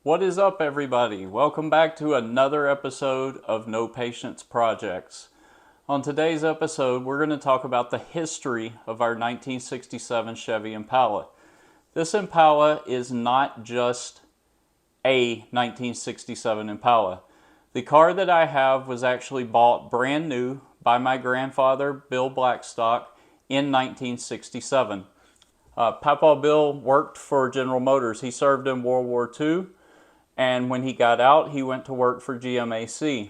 What is up, everybody? Welcome back to another episode of No Patience Projects. On today's episode, we're going to talk about the history of our 1967 Chevy Impala. This Impala is not just a 1967 Impala. The car that I have was actually bought brand new by my grandfather, Bill Blackstock, in 1967. Papa Bill worked for General Motors. He served in World War II. And when he got out, he went to work for GMAC.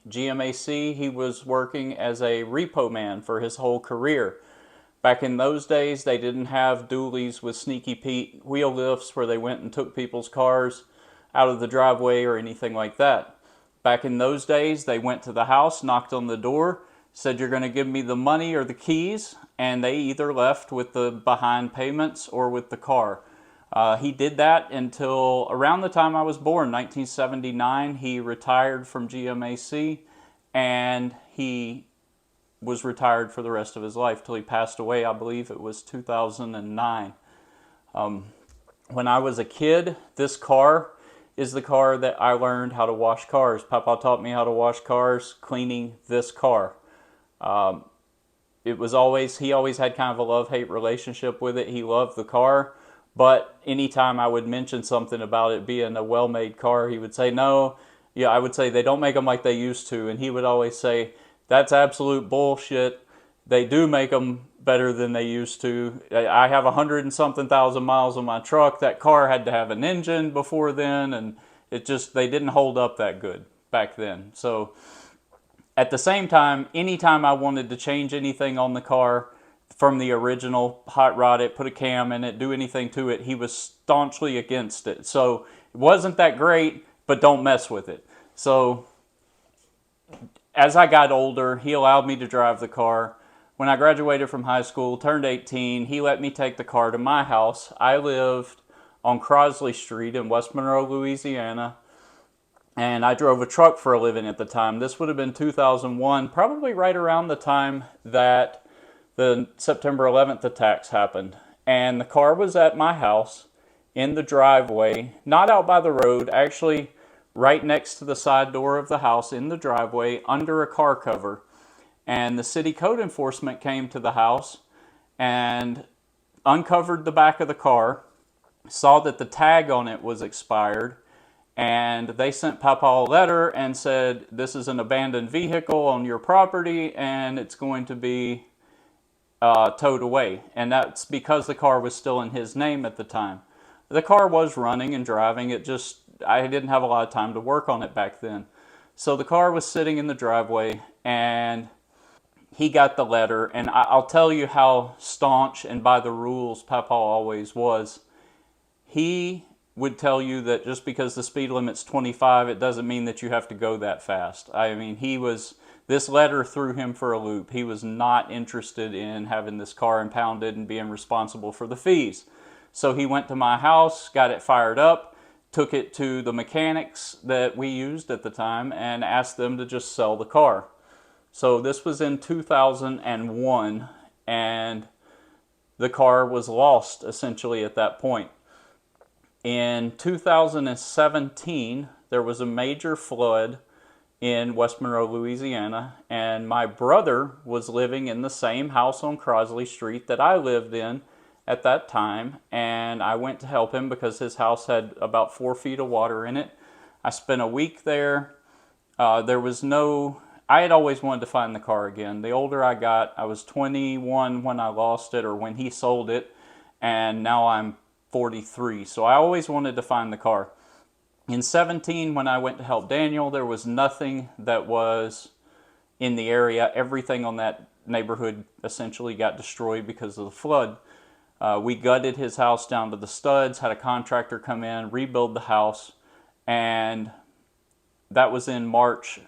GMAC, he was working as a repo man for his whole career. Back in those days, they didn't have dualies with Sneaky Pete wheel lifts where they went and took people's cars out of the driveway or anything like that. Back in those days, they went to the house, knocked on the door, said, "You're going to give me the money or the keys," and they either left with the behind payments or with the car. He did that until around the time I was born, 1979. He retired from GMAC, and he was retired for the rest of his life till he passed away. I believe it was 2009. When I was a kid, this car is the car that I learned how to wash cars. Papa taught me how to wash cars, cleaning this car. He always had kind of a love-hate relationship with it. He loved the car. But anytime I would mention something about it being a well-made car, he would say, "No." Yeah, I would say, "They don't make them like they used to." And he would always say, "That's absolute bullshit. They do make them better than they used to. I have 100 and something thousand miles on my truck. That car had to have an engine before then, and they didn't hold up that good back then." So at the same time, anytime I wanted to change anything on the car, from the original, hot rod it, put a cam in it, do anything to it, he was staunchly against it. So it wasn't that great, but don't mess with it. So as I got older, he allowed me to drive the car. When I graduated from high school, turned 18, he let me take the car to my house. I lived on Crosley Street in West Monroe, Louisiana, and I drove a truck for a living at the time. This would have been 2001, probably right around the time that the September 11th attacks happened. And the car was at my house in the driveway, not out by the road, actually right next to the side door of the house in the driveway under a car cover. And the city code enforcement came to the house and uncovered the back of the car, saw that the tag on it was expired, and they sent Papa a letter and said, "This is an abandoned vehicle on your property and it's going to be towed away." And that's because the car was still in his name at the time. The car was running and driving. I didn't have a lot of time to work on it back then. So the car was sitting in the driveway, and he got the letter. And I'll tell you how staunch and by the rules Papa always was. He would tell you that just because the speed limit's 25, it doesn't mean that you have to go that fast. I mean, this letter threw him for a loop. He was not interested in having this car impounded and being responsible for the fees. So he went to my house, got it fired up, took it to the mechanics that we used at the time, and asked them to just sell the car. So this was in 2001, and the car was lost essentially at that point. In 2017, there was a major flood in West Monroe, Louisiana, and my brother was living in the same house on Crosley Street that I lived in at that time, and I went to help him because his house had about 4 feet of water in it. I spent a week there. I had always wanted to find the car again. The older I got, I was 21 when I lost it or when he sold it, and now I'm 43, so I always wanted to find the car. In 17, when I went to help Daniel, there was nothing that was in the area. Everything on that neighborhood essentially got destroyed because of the flood. We gutted his house down to the studs, had a contractor come in, rebuild the house, and that was in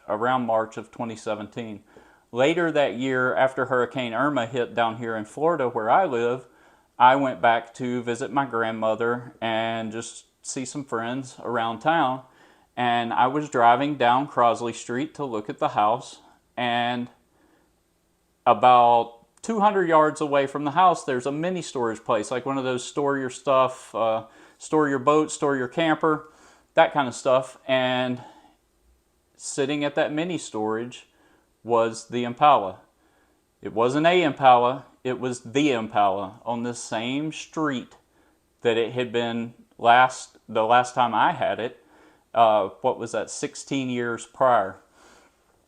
around March of 2017. Later that year, after Hurricane Irma hit down here in Florida where I live, I went back to visit my grandmother and just see some friends around town, and I was driving down Crosley Street to look at the house, and about 200 yards away from the house there's a mini storage place, like one of those store your stuff, store your boat, store your camper. that kind of stuff. And sitting at that mini storage was the Impala. It wasn't a Impala, it was the Impala on the same street that it had been the last time I had it. What was that, 16 years prior.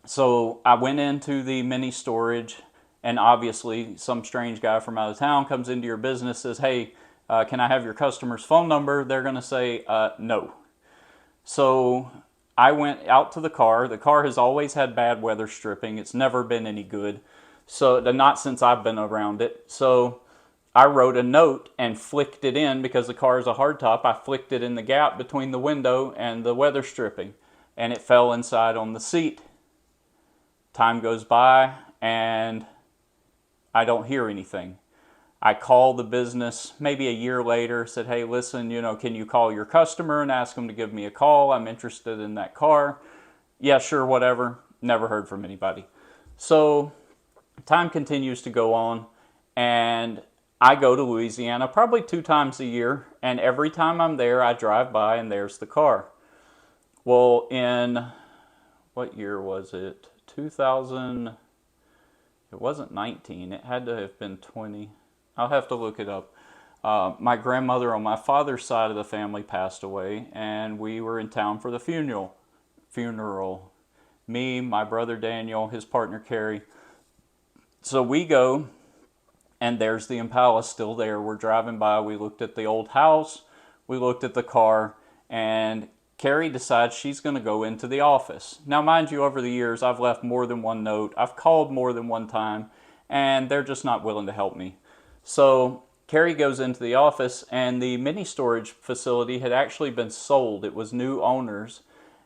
So I went into the mini storage, and obviously some strange guy from out of town comes into your business, says, hey, can I have your customer's phone number? They're going to say no. So I went out to the car. The car has always had bad weather stripping. It's never been any good. So not since I've been around it. So I wrote a note and flicked it in, because the car is a hardtop. I flicked it in the gap between the window and the weather stripping, and it fell inside on the seat. Time goes by and I don't hear anything. I call the business maybe a year later, said, hey, listen, can you call your customer and ask them to give me a call? I'm interested in that car. Yeah, sure, whatever. Never heard from anybody. So time continues to go on, and I go to Louisiana probably 2 times a year, and every time I'm there, I drive by and there's the car. Well, in, what year was it? 2000, it wasn't 19, it had to have been 20. I'll have to look it up. My grandmother on my father's side of the family passed away, and we were in town for the funeral. Me, my brother Daniel, his partner Carrie. So we go, and there's the Impala still there. We're driving by, we looked at the old house, we looked at the car, and Carrie decides she's going to go into the office. Now, mind you, over the years, I've left more than one note. I've called more than one time, and they're just not willing to help me. So Carrie goes into the office, and the mini storage facility had actually been sold. It was new owners.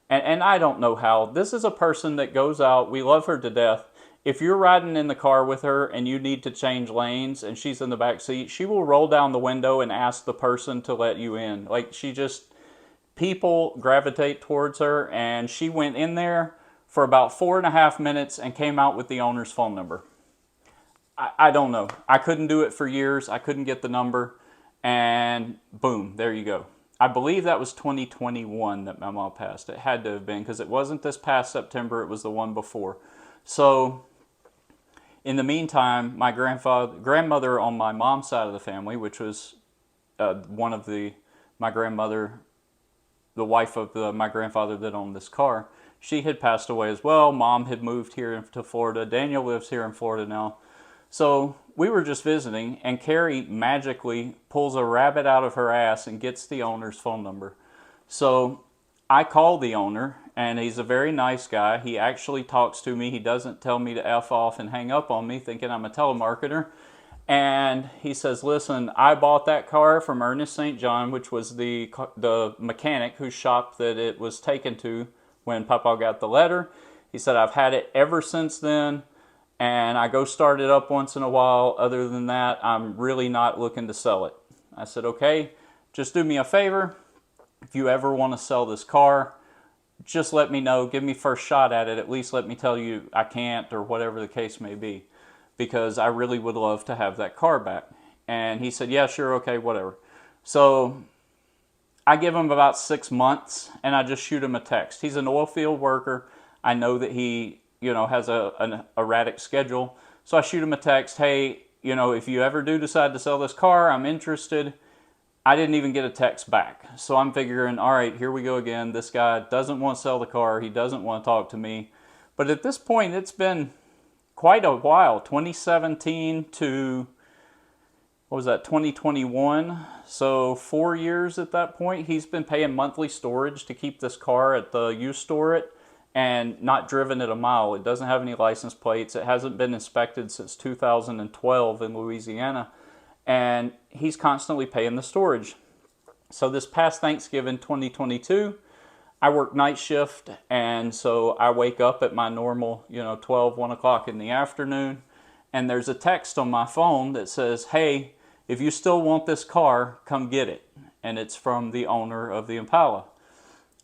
And I don't know how. This is a person that goes out. We love her to death. If you're riding in the car with her and you need to change lanes and she's in the back seat, she will roll down the window and ask the person to let you in. Like, people gravitate towards her, and she went in there for about 4.5 minutes and came out with the owner's phone number. I don't know. I couldn't do it for years. I couldn't get the number, and boom, there you go. I believe that was 2021 that my mom passed. It had to have been, because it wasn't this past September, it was the one before. So in the meantime, my grandmother on my mom's side of the family, which was my grandmother, the wife of my grandfather that owned this car, she had passed away as well. Mom had moved here to Florida. Daniel lives here in Florida now. So we were just visiting, and Carrie magically pulls a rabbit out of her ass and gets the owner's phone number. So I call the owner, and he's a very nice guy. He actually talks to me. He doesn't tell me to F off and hang up on me thinking I'm a telemarketer. And he says, listen, I bought that car from Ernest St. John, which was the mechanic whose shop that it was taken to when Papa got the letter. He said, I've had it ever since then, and I go start it up once in a while. Other than that, I'm really not looking to sell it. I said, okay, just do me a favor. If you ever want to sell this car, just let me know. Give me first shot at it. At least let me tell you I can't, or whatever the case may be, because I really would love to have that car back. And he said, yeah, sure, okay, whatever. So I give him about 6 months, and I just shoot him a text. He's an oil field worker. I know that he has an erratic schedule. So I shoot him a text, hey, if you ever do decide to sell this car, I'm interested. I didn't even get a text back. So I'm figuring, all right, here we go again. This guy doesn't want to sell the car. He doesn't want to talk to me. But at this point, it's been quite a while, 2017 to, 2021. So 4 years at that point. He's been paying monthly storage to keep this car at the used store it, and not driven it a mile. It doesn't have any license plates. It hasn't been inspected since 2012 in Louisiana. And he's constantly paying the storage. So this past Thanksgiving 2022, I work night shift, and so I wake up at my normal, 1 o'clock in the afternoon, and there's a text on my phone that says, hey, if you still want this car, come get it. And it's from the owner of the Impala.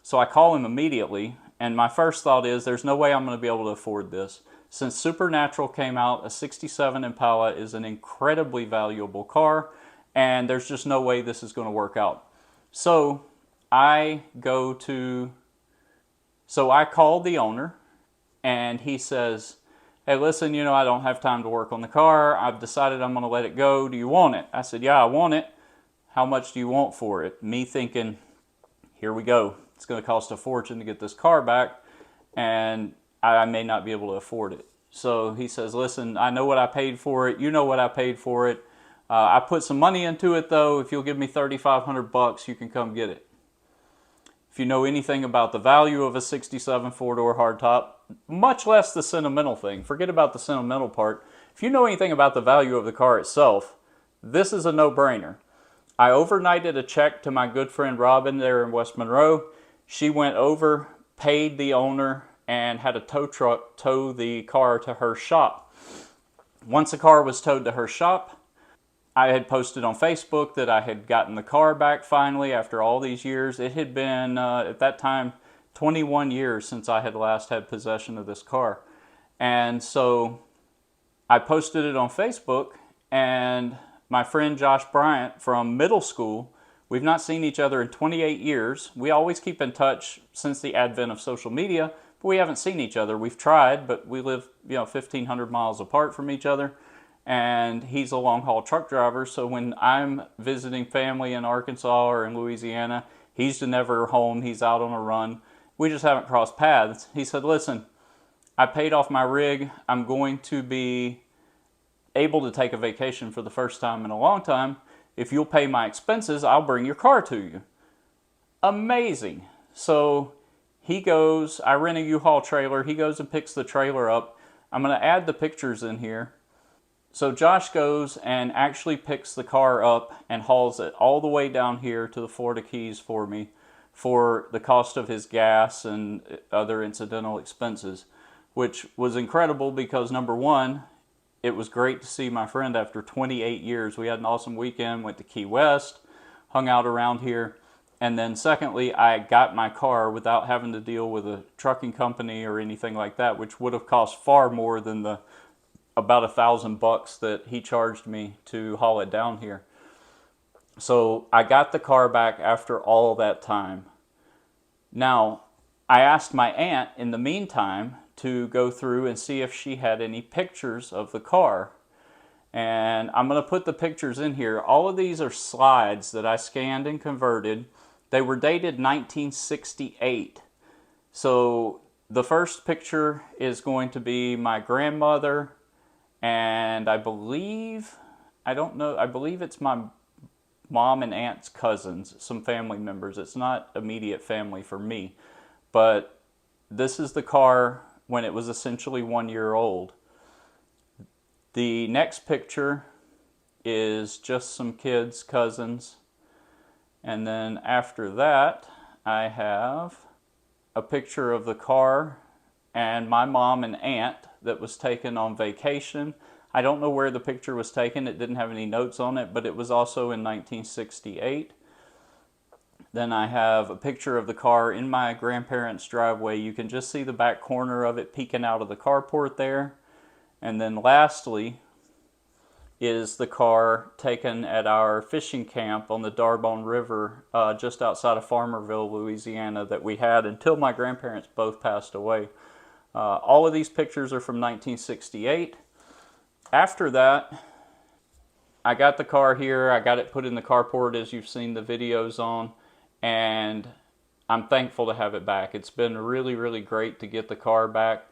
So I call him immediately, and my first thought is, there's no way I'm going to be able to afford this. Since Supernatural came out, a 67 Impala is an incredibly valuable car, and there's just no way this is going to work out. So I called the owner, and he says, hey, listen, I don't have time to work on the car. I've decided I'm going to let it go. Do you want it? I said, yeah, I want it. How much do you want for it? Me thinking, here we go. It's going to cost a fortune to get this car back, and I may not be able to afford it. So he says, listen, I know what I paid for it. You know what I paid for it. I put some money into it, though. If you'll give me $3,500, you can come get it. If you know anything about the value of a 67 four-door hardtop, much less the sentimental thing, forget about the sentimental part. If you know anything about the value of the car itself, this is a no-brainer. I overnighted a check to my good friend Robin there in West Monroe. She went over, paid the owner, and had a tow truck tow the car to her shop. Once the car was towed to her shop, I had posted on Facebook that I had gotten the car back finally after all these years. It had been, at that time, 21 years since I had last had possession of this car. And so I posted it on Facebook, and my friend Josh Bryant from middle school, we've not seen each other in 28 years. We always keep in touch since the advent of social media, but we haven't seen each other. We've tried, but we live 1,500 miles apart from each other. And he's a long-haul truck driver, so when I'm visiting family in Arkansas or in Louisiana, he's never home, he's out on a run. We just haven't crossed paths. He said, listen, I paid off my rig. I'm going to be able to take a vacation for the first time in a long time. If you'll pay my expenses, I'll bring your car to you. Amazing. So he goes, I rent a U-Haul trailer. He goes and picks the trailer up. I'm going to add the pictures in here. So Josh goes and actually picks the car up and hauls it all the way down here to the Florida Keys for me for the cost of his gas and other incidental expenses, which was incredible because, number one, it was great to see my friend after 28 years. We had an awesome weekend, went to Key West, hung out around here. And then secondly, I got my car without having to deal with a trucking company or anything like that, which would have cost far more than the about $1,000 that he charged me to haul it down here. So I got the car back after all that time. Now, I asked my aunt in the meantime to go through and see if she had any pictures of the car. And I'm going to put the pictures in here. All of these are slides that I scanned and converted. They were dated 1968. So the first picture is going to be my grandmother, and I believe it's my mom and aunt's cousins, some family members. It's not immediate family for me. But this is the car when it was essentially 1 year old. The next picture is just some kids, cousins. And then after that, I have a picture of the car and my mom and aunt that was taken on vacation. I don't know where the picture was taken. It didn't have any notes on it, but it was also in 1968. Then I have a picture of the car in my grandparents' driveway. You can just see the back corner of it peeking out of the carport there. And then lastly is the car taken at our fishing camp on the Darbon River just outside of Farmerville, Louisiana, that we had until my grandparents both passed away. All of these pictures are from 1968. After that, I got the car here. I got it put in the carport as you've seen the videos on, and I'm thankful to have it back. It's been really, really great to get the car back.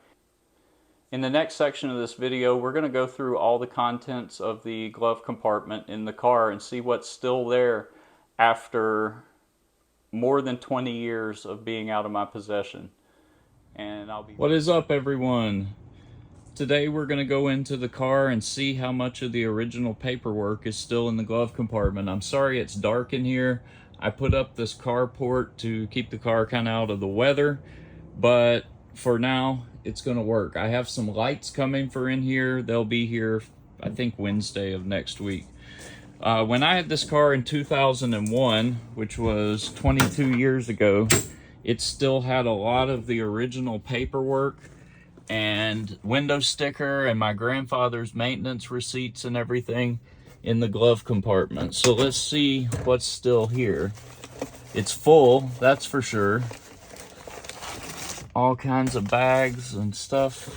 In the next section of this video, we're going to go through all the contents of the glove compartment in the car and see what's still there after more than 20 years of being out of my possession. And What is up, everyone? Today we're going to go into the car and see how much of the original paperwork is still in the glove compartment. I'm sorry it's dark in here. I put up this carport to keep the car kind of out of the weather, but for now it's going to work. I have some lights coming for in here. They'll be here, I think, Wednesday of next week. When I had this car in 2001, which was 22 years ago, it still had a lot of the original paperwork and window sticker and my grandfather's maintenance receipts and everything in the glove compartment. So let's see what's still here. It's full, that's for sure. All kinds of bags and stuff.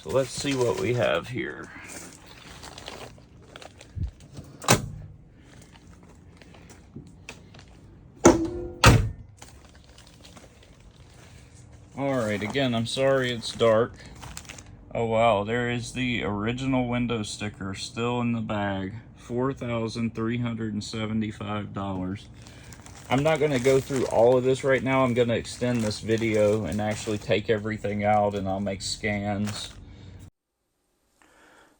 So let's see what we have here. Alright, again, I'm sorry it's dark. Oh wow, there is the original window sticker still in the bag. $4,375. I'm not going to go through all of this right now. I'm going to extend this video and actually take everything out, and I'll make scans.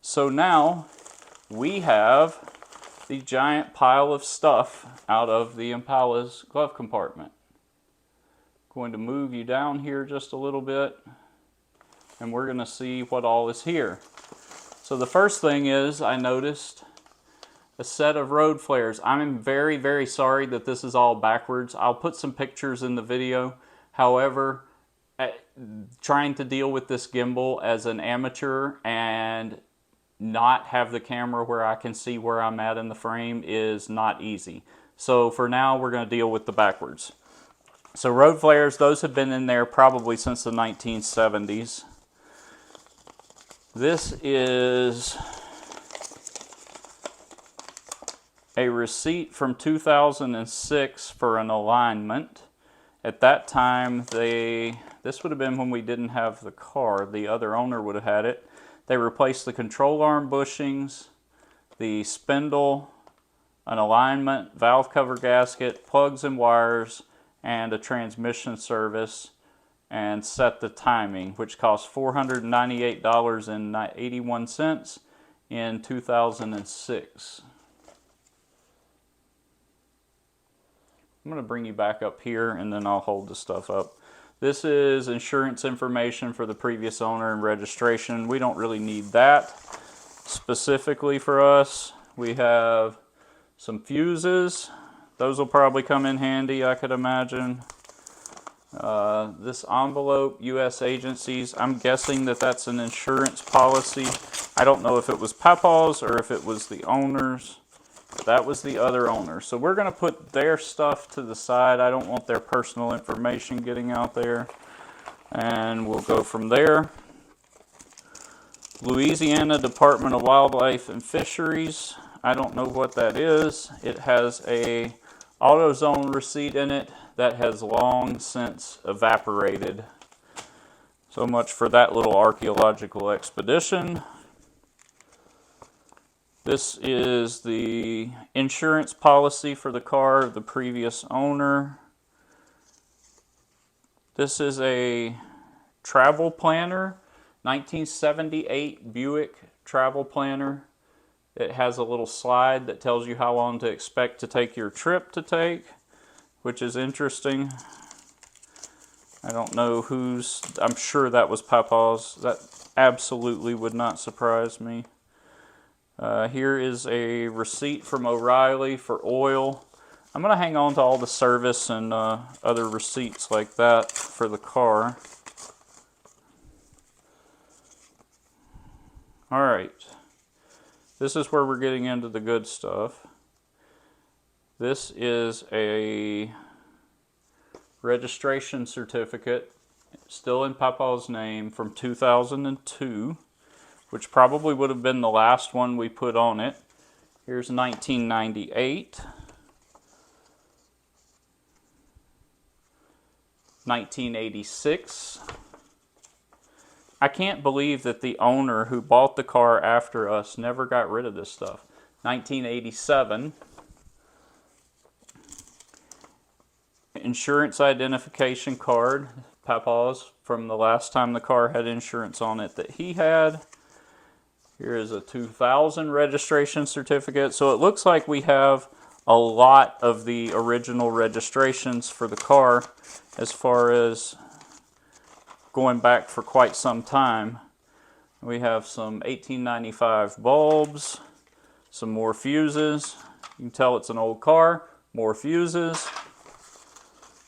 So now we have the giant pile of stuff out of the Impala's glove compartment. Going to move you down here just a little bit, and we're going to see what all is here. So the first thing is, I noticed a set of road flares. I'm very, very sorry that this is all backwards. I'll put some pictures in the video. However, trying to deal with this gimbal as an amateur and not have the camera where I can see where I'm at in the frame is not easy. So for now, we're going to deal with the backwards. So road flares, those have been in there probably since the 1970s. This is a receipt from 2006 for an alignment. At that time, this would have been when we didn't have the car. The other owner would have had it. They replaced the control arm bushings, the spindle, an alignment, valve cover gasket, plugs and wires, and a transmission service, and set the timing, which cost $498.81 in 2006. I'm going to bring you back up here, and then I'll hold the stuff up. This is insurance information for the previous owner and registration. We don't really need that specifically for us. We have some fuses. Those will probably come in handy, I could imagine. This envelope, U.S. agencies, I'm guessing that that's an insurance policy. I don't know if it was Papa's or if it was the owner's. That was the other owner. So we're going to put their stuff to the side. I don't want their personal information getting out there. And we'll go from there. Louisiana Department of Wildlife and Fisheries. I don't know what that is. It has a AutoZone receipt in it that has long since evaporated. So much for that little archaeological expedition. This is the insurance policy for the car of the previous owner. This is a travel planner, 1978 Buick travel planner. It has a little slide that tells you how long to expect to take your trip to take, which is interesting. I don't know whose, I'm sure that was Papa's. That absolutely would not surprise me. Here is a receipt from O'Reilly for oil. I'm going to hang on to all the service and other receipts like that for the car. Alright, this is where we're getting into the good stuff. This is a registration certificate, still in Papa's name, from 2002. Which probably would have been the last one we put on it. Here's 1998. 1986. I can't believe that the owner who bought the car after us never got rid of this stuff. 1987. Insurance identification card, Papa's, from the last time the car had insurance on it that he had. Here is a 2000 registration certificate. So it looks like we have a lot of the original registrations for the car as far as going back for quite some time. We have some 1895 bulbs, some more fuses. You can tell it's an old car, more fuses.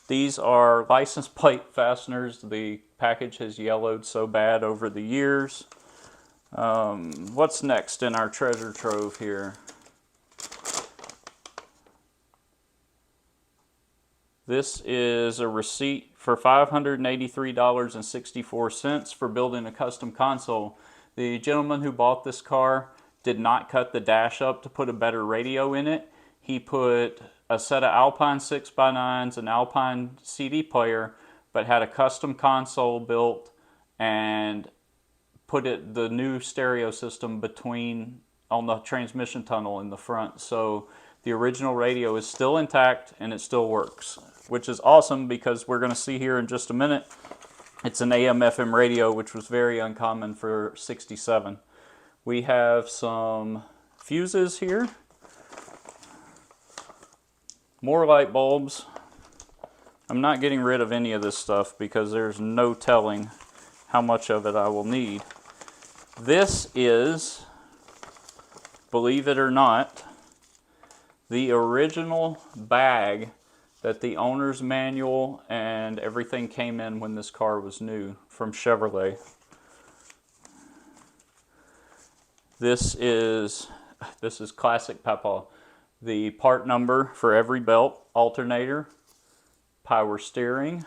These are license plate fasteners. The package has yellowed so bad over the years. What's next in our treasure trove here? This is a receipt for $583.64 for building a custom console. The gentleman who bought this car did not cut the dash up to put a better radio in it. He put a set of Alpine 6x9s, an Alpine CD player, but had a custom console built and put the new stereo system on the transmission tunnel in the front. So the original radio is still intact and it still works, which is awesome because we're going to see here in just a minute, it's an AM/FM radio, which was very uncommon for '67. We have some fuses here, more light bulbs. I'm not getting rid of any of this stuff because there's no telling how much of it I will need. This is, believe it or not, the original bag that the owner's manual and everything came in when this car was new from Chevrolet. This is classic Papa. The part number for every belt, alternator, power steering.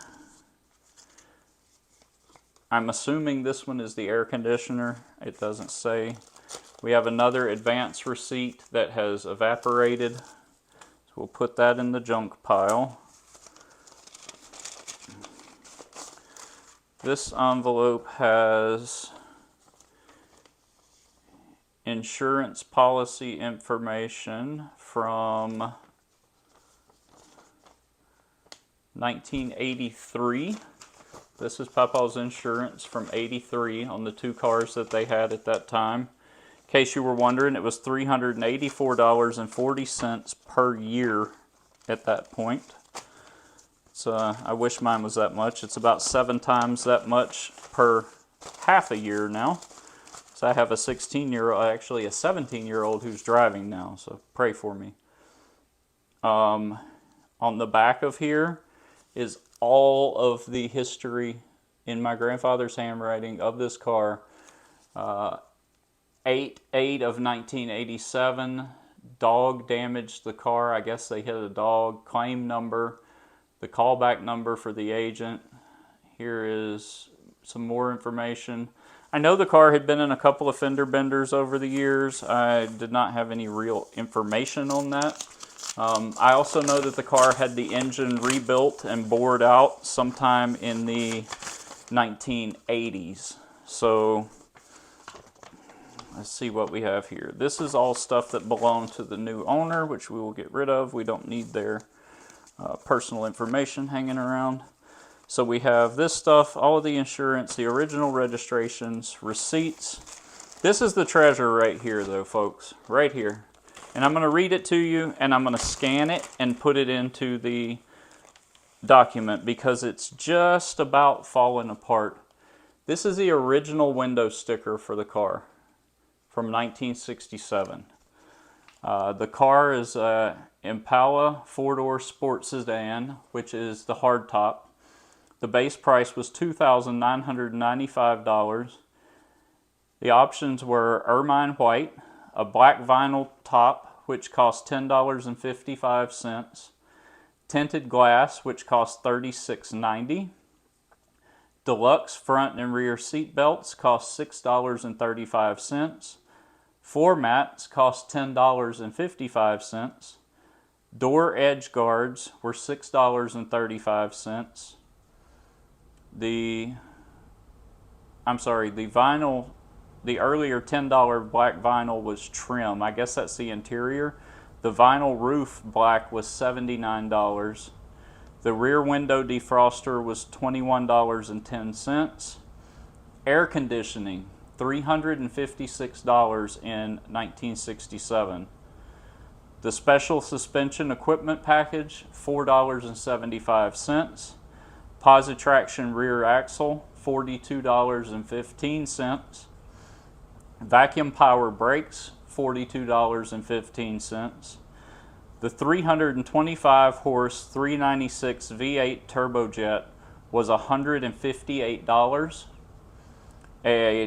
I'm assuming this one is the air conditioner. It doesn't say. We have another advance receipt that has evaporated. So we'll put that in the junk pile. This envelope has insurance policy information from 1983. This is Papa's insurance from '83 on the two cars that they had at that time. In case you were wondering, it was $384.40 per year at that point. So I wish mine was that much. It's about 7 times that much per half a year now. So I have a 16-year-old, actually a 17-year-old who's driving now, so pray for me. On the back of here is all of the history in my grandfather's handwriting of this car. 8/8 of 1987, dog damaged the car. I guess they hit a dog. Claim number, the callback number for the agent. Here is some more information. I know the car had been in a couple of fender benders over the years. I did not have any real information on that. I also know that the car had the engine rebuilt and bored out sometime in the 1980s. So let's see what we have here. This is all stuff that belonged to the new owner, which we will get rid of. We don't need their personal information hanging around. So we have this stuff, all of the insurance, the original registrations, receipts. This is the treasure right here though, folks, right here. And I'm going to read it to you and I'm going to scan it and put it into the document because it's just about falling apart. This is the original window sticker for the car from 1967. The car is a Impala 4-door sport sedan, which is the hardtop. The base price was $2,995. The options were ermine white, a black vinyl top, which cost $10.55, tinted glass, which cost $36.90. Deluxe front and rear seat belts cost $6.35. Floor mats cost $10.55. Door edge guards were $6.35. The vinyl, the earlier $10 black vinyl was trim. I guess that's the interior. The vinyl roof black was $79. The rear window defroster was $21.10. Air conditioning, $356 in 1967. The special suspension equipment package, $4.75. Positraction rear axle, $42.15. Vacuum power brakes, $42.15. The 325 horse 396 V8 turbojet was $158.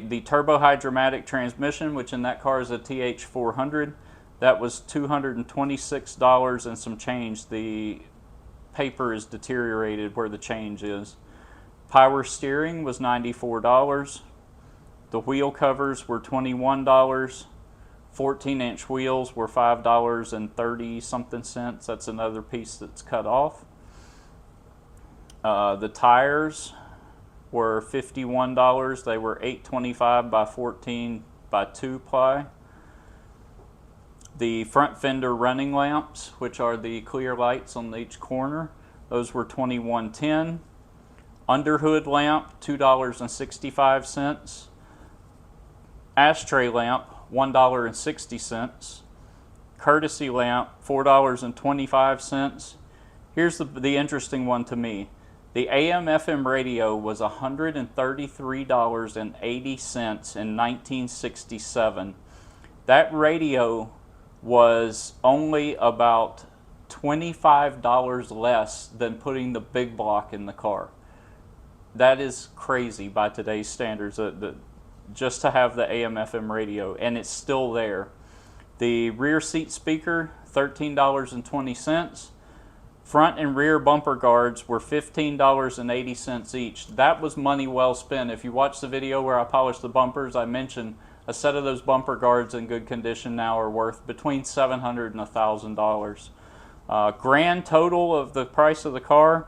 The turbo hydromatic transmission, which in that car is a TH400, that was $226 and some change. The paper is deteriorated where the change is. Power steering was $94. The wheel covers were $21. 14-inch wheels were $5.30 something cents. That's another piece that's cut off. The tires were $51. They were 825 by 14 by 2 ply. The front fender running lamps, which are the clear lights on each corner, those were $21.10. Underhood lamp, $2.65. Ashtray lamp, $1.60. Courtesy lamp, $4.25. Here's the interesting one to me. The AM/FM radio was $133.80 in 1967. That radio was only about $25 less than putting the big block in the car. That is crazy by today's standards, just to have the AM/FM radio, and it's still there. The rear seat speaker, $13.20. Front and rear bumper guards were $15.80 each. That was money well spent. If you watch the video where I polished the bumpers, I mentioned a set of those bumper guards in good condition now are worth between $700 and $1,000. Grand total of the price of the car,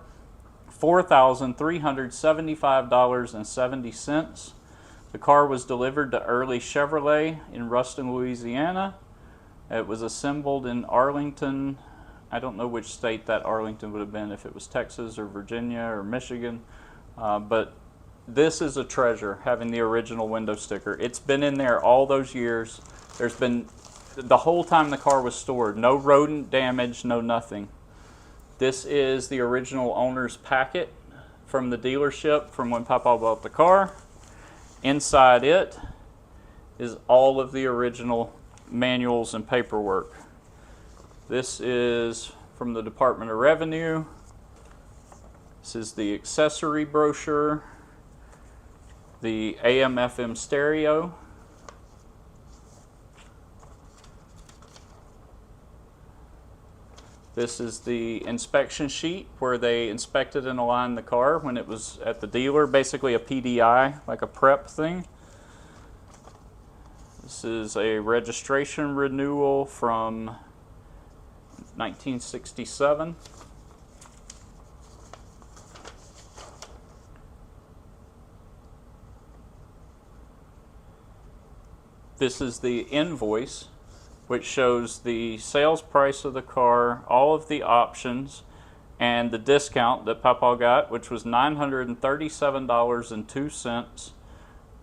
$4,375.70. The car was delivered to Early Chevrolet in Ruston, Louisiana. It was assembled in Arlington. I don't know which state that Arlington would have been, if it was Texas or Virginia or Michigan. But this is a treasure, having the original window sticker. It's been in there all those years. There's been, the whole time the car was stored, no rodent damage, no nothing. This is the original owner's packet from the dealership from when Papa bought the car. Inside it is all of the original manuals and paperwork. This is from the Department of Revenue. This is the accessory brochure, the AM/FM stereo, this is the inspection sheet where they inspected and aligned the car when it was at the dealer, basically a PDI, like a prep thing. This is a registration renewal from 1967. This is the invoice, which shows the sales price of the car, all of the options, and the discount that Papa got, which was $937.02,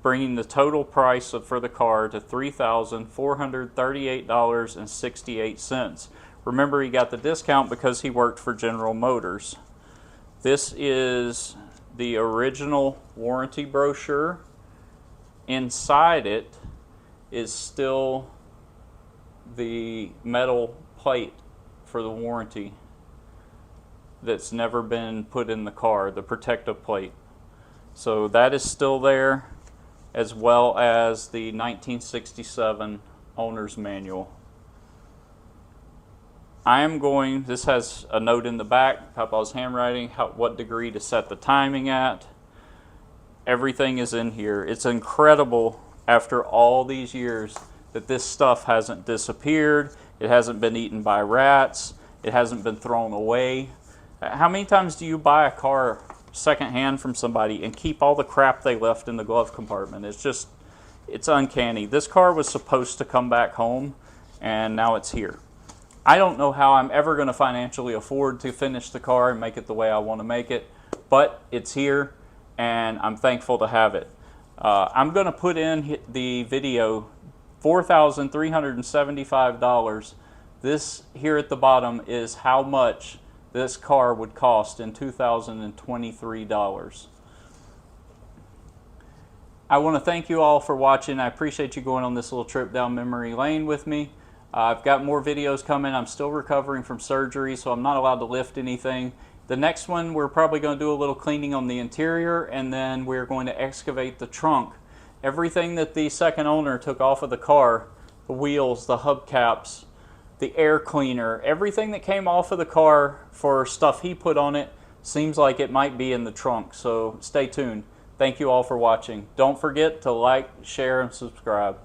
bringing the total price for the car to $3,438.68. Remember, he got the discount because he worked for General Motors. This is the original warranty brochure. Inside it is still the metal plate for the warranty that's never been put in the car, the protective plate. So that is still there, as well as the 1967 owner's manual. This has a note in the back, Papa's handwriting, what degree to set the timing at. Everything is in here. It's incredible after all these years that this stuff hasn't disappeared. It hasn't been eaten by rats. It hasn't been thrown away. How many times do you buy a car secondhand from somebody and keep all the crap they left in the glove compartment? It's uncanny. This car was supposed to come back home, and now it's here. I don't know how I'm ever going to financially afford to finish the car and make it the way I want to make it, but it's here, and I'm thankful to have it. I'm going to put in the video, $4,375. This here at the bottom is how much this car would cost in 2023 dollars. I want to thank you all for watching. I appreciate you going on this little trip down memory lane with me. I've got more videos coming. I'm still recovering from surgery, so I'm not allowed to lift anything. The next one, we're probably going to do a little cleaning on the interior, and then we're going to excavate the trunk. Everything that the second owner took off of the car, the wheels, the hubcaps, the air cleaner, everything that came off of the car for stuff he put on it seems like it might be in the trunk. So stay tuned. Thank you all for watching. Don't forget to like, share, and subscribe.